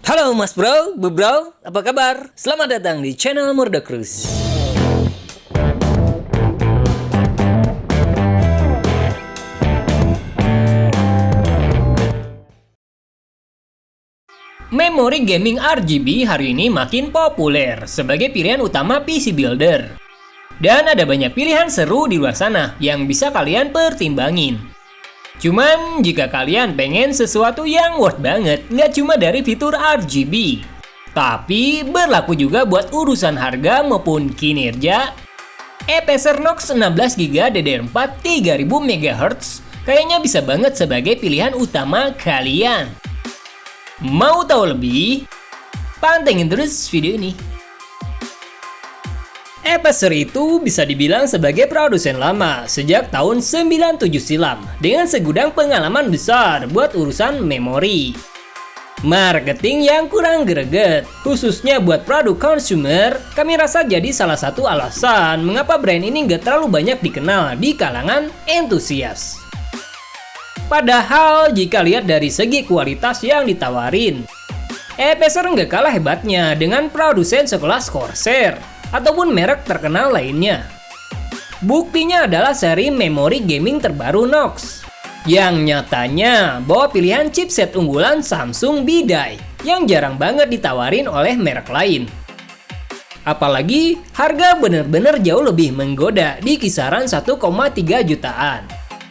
Halo Mas Bro, Bu Bro, apa kabar? Selamat datang di channel Murdacruise. Memori gaming RGB hari ini makin populer sebagai pilihan utama PC builder. Dan ada banyak pilihan seru di luar sana yang bisa kalian pertimbangin. Cuman jika kalian pengen sesuatu yang worth banget, nggak cuma dari fitur RGB, tapi berlaku juga buat urusan harga maupun kinerja, Acer Knox 16GB DDR4 3000 MHz kayaknya bisa banget sebagai pilihan utama kalian. Mau tahu lebih? Pantengin terus video ini. Acer itu bisa dibilang sebagai produsen lama sejak tahun 97 silam dengan segudang pengalaman besar buat urusan memori. Marketing yang kurang greget, khususnya buat produk consumer, kami rasa jadi salah satu alasan mengapa brand ini nggak terlalu banyak dikenal di kalangan entusias. Padahal jika lihat dari segi kualitas yang ditawarin, Acer nggak kalah hebatnya dengan produsen sekelas Corsair ataupun merek terkenal lainnya. Buktinya adalah seri memori gaming terbaru Knox, yang nyatanya bawa pilihan chipset unggulan Samsung Bidai yang jarang banget ditawarin oleh merek lain. Apalagi harga bener-bener jauh lebih menggoda di kisaran 1,3 jutaan.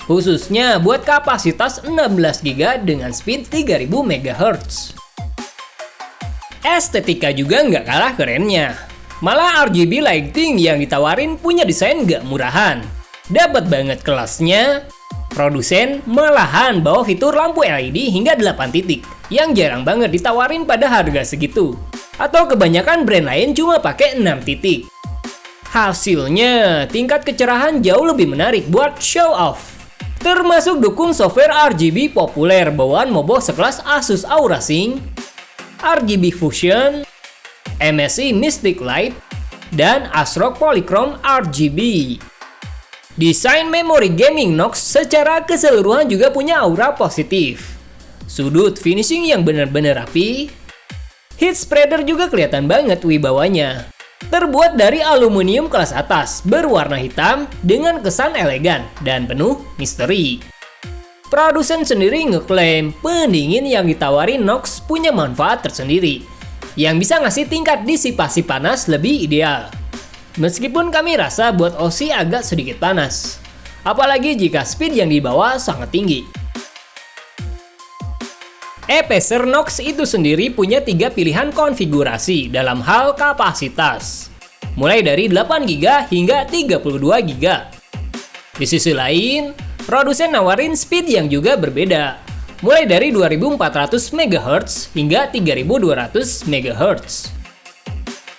Khususnya buat kapasitas 16GB dengan speed 3000 MHz. Estetika juga nggak kalah kerennya. Malah RGB lighting yang ditawarin punya desain gak murahan. Dapat banget kelasnya. Produsen malahan bawa fitur lampu LED hingga 8 titik yang jarang banget ditawarin pada harga segitu. Atau kebanyakan brand lain cuma pakai 6 titik. Hasilnya tingkat kecerahan jauh lebih menarik buat show off. Termasuk dukung software RGB populer bawaan mobile sekelas Asus Aura Sync, RGB Fusion, MSI Mystic Light, dan ASRock Polychrome RGB. Desain memori gaming Knox secara keseluruhan juga punya aura positif. Sudut finishing yang benar-benar rapi. Heat spreader juga kelihatan banget wibawanya. Terbuat dari aluminium kelas atas berwarna hitam dengan kesan elegan dan penuh misteri. Produsen sendiri ngeklaim pendingin yang ditawarin Knox punya manfaat tersendiri yang bisa ngasih tingkat disipasi panas lebih ideal. Meskipun kami rasa buat OC agak sedikit panas, apalagi jika speed yang dibawa sangat tinggi. Acer Knox itu sendiri punya 3 pilihan konfigurasi dalam hal kapasitas, mulai dari 8GB hingga 32GB. Di sisi lain, produsen nawarin speed yang juga berbeda, mulai dari 2400 MHz hingga 3200 MHz.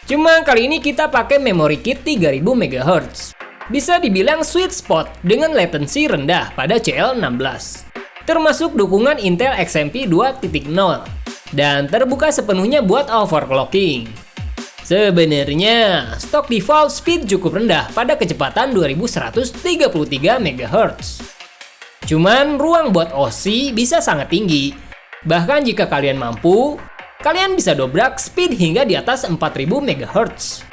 Cuma kali ini kita pakai memory kit 3000 MHz. Bisa dibilang sweet spot dengan latency rendah pada CL16. Termasuk dukungan Intel XMP 2.0 dan terbuka sepenuhnya buat overclocking. Sebenarnya, stok default speed cukup rendah pada kecepatan 2133 MHz. Cuman ruang buat OC bisa sangat tinggi. Bahkan jika kalian mampu, kalian bisa dobrak speed hingga di atas 4000 MHz.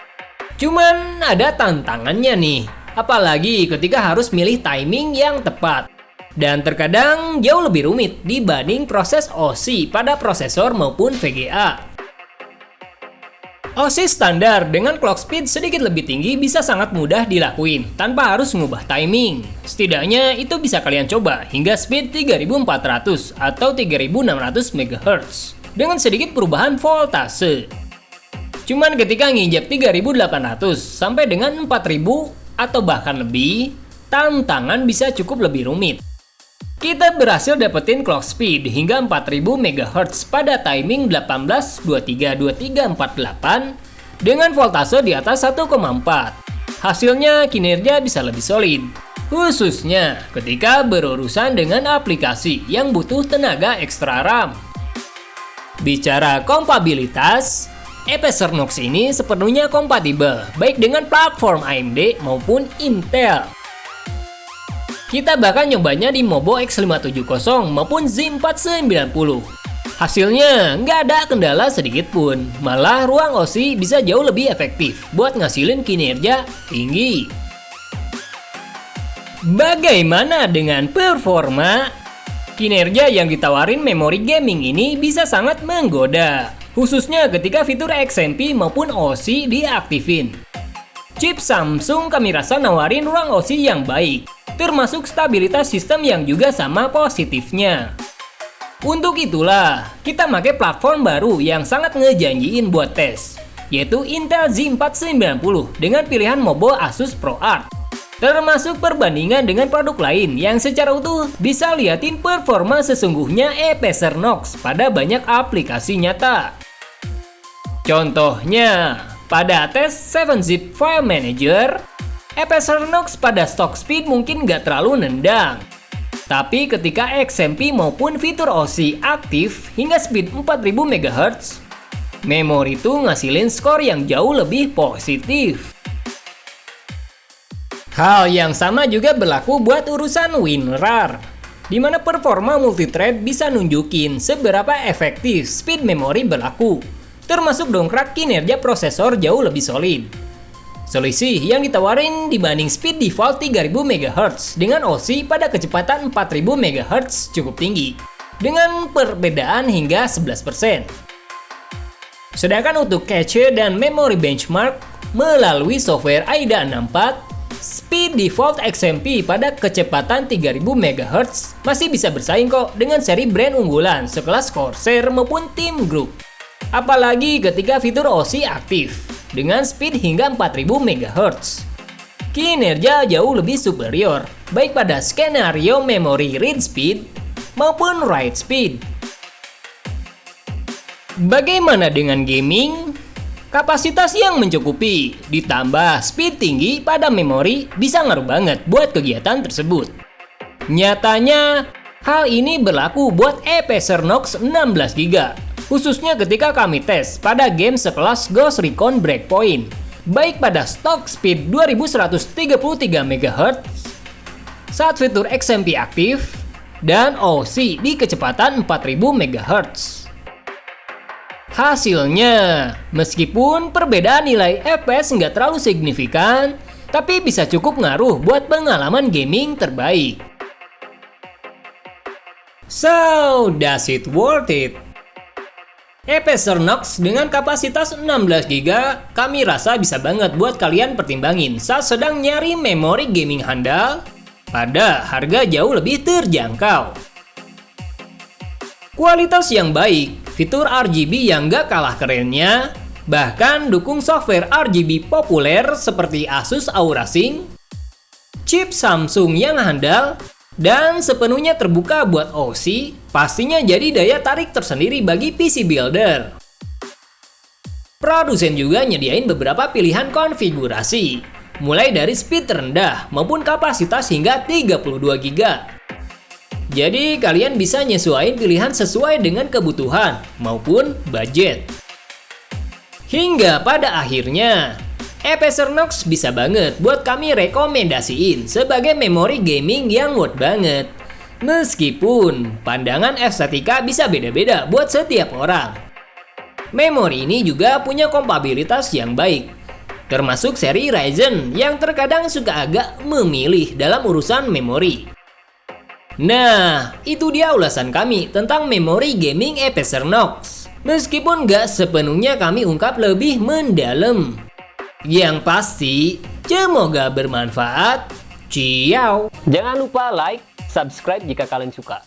Cuman ada tantangannya nih, apalagi ketika harus milih timing yang tepat. Dan terkadang jauh lebih rumit dibanding proses OC pada prosesor maupun VGA. OC standar dengan clock speed sedikit lebih tinggi bisa sangat mudah dilakuin tanpa harus mengubah timing. Setidaknya itu bisa kalian coba hingga speed 3400 atau 3600 MHz dengan sedikit perubahan voltase. Cuman ketika nginjak 3800 sampai dengan 4000 atau bahkan lebih, tantangan bisa cukup lebih rumit. Kita berhasil dapetin clock speed hingga 4000 MHz pada timing 18-23-23-48 dengan voltase di atas 1,4. Hasilnya kinerja bisa lebih solid, khususnya ketika berurusan dengan aplikasi yang butuh tenaga ekstra RAM. Bicara kompatibilitas, Acer Knox ini sepenuhnya kompatibel baik dengan platform AMD maupun Intel. Kita bahkan nyobanya di Mobo X570 maupun Z490. Hasilnya nggak ada kendala sedikit pun, malah ruang OSI bisa jauh lebih efektif buat ngasilin kinerja tinggi. Bagaimana dengan performa? Kinerja yang ditawarin memori gaming ini bisa sangat menggoda, khususnya ketika fitur XMP maupun OSI diaktifin. Chip Samsung kami rasa nawarin ruang OSI yang baik, termasuk stabilitas sistem yang juga sama positifnya. Untuk itulah, kita pakai platform baru yang sangat ngejanjiin buat tes, yaitu Intel Z490 dengan pilihan Mobo Asus ProArt. Termasuk perbandingan dengan produk lain yang secara utuh bisa liatin performa sesungguhnya Acer Knox pada banyak aplikasi nyata. Contohnya, pada tes 7-zip File Manager, Acer Knox pada stock speed mungkin nggak terlalu nendang. Tapi ketika XMP maupun fitur OSI aktif hingga speed 4000 MHz, memori itu ngasilin skor yang jauh lebih positif. Hal yang sama juga berlaku buat urusan WinRAR, di mana performa multithread bisa nunjukin seberapa efektif speed memori berlaku, termasuk dongkrak kinerja prosesor jauh lebih solid. Selisih yang ditawarin dibanding speed default 3000 MHz dengan OSI pada kecepatan 4000 MHz cukup tinggi, dengan perbedaan hingga 11%. Sedangkan untuk cache dan memory benchmark melalui software AIDA 64, speed default XMP pada kecepatan 3000 MHz masih bisa bersaing kok dengan seri brand unggulan sekelas Corsair maupun Team Group. Apalagi ketika fitur OSI aktif dengan speed hingga 4000 MHz. Kinerja jauh lebih superior, baik pada skenario memory read speed maupun write speed. Bagaimana dengan gaming? Kapasitas yang mencukupi, ditambah speed tinggi pada memori bisa ngaruh banget buat kegiatan tersebut. Nyatanya, hal ini berlaku buat Acer Knox 16GB. Khususnya ketika kami tes pada game sekelas Ghost Recon Breakpoint, baik pada stock speed 2133 MHz saat fitur XMP aktif dan OSI di kecepatan 4000 MHz. Hasilnya, meskipun perbedaan nilai FPS nggak terlalu signifikan, tapi bisa cukup ngaruh buat pengalaman gaming terbaik. So, does it worth it? Acer Knox dengan kapasitas 16GB kami rasa bisa banget buat kalian pertimbangin saat sedang nyari memori gaming handal pada harga jauh lebih terjangkau. Kualitas yang baik, fitur RGB yang gak kalah kerennya, bahkan dukung software RGB populer seperti Asus Aura Sync, chip Samsung yang handal, dan sepenuhnya terbuka buat OSI, pastinya jadi daya tarik tersendiri bagi PC builder. Produsen juga nyediain beberapa pilihan konfigurasi, mulai dari speed terendah maupun kapasitas hingga 32GB. Jadi kalian bisa nyesuaiin pilihan sesuai dengan kebutuhan maupun budget. Hingga pada akhirnya, Acer Knox bisa banget buat kami rekomendasiin sebagai memori gaming yang worth banget. Meskipun pandangan estetika bisa beda-beda buat setiap orang. Memori ini juga punya kompatibilitas yang baik, termasuk seri Ryzen yang terkadang suka agak memilih dalam urusan memori. Nah, itu dia ulasan kami tentang memori gaming Acer Knox. Meskipun gak sepenuhnya kami ungkap lebih mendalam. Yang pasti, semoga bermanfaat. Ciao. Jangan lupa like, subscribe jika kalian suka.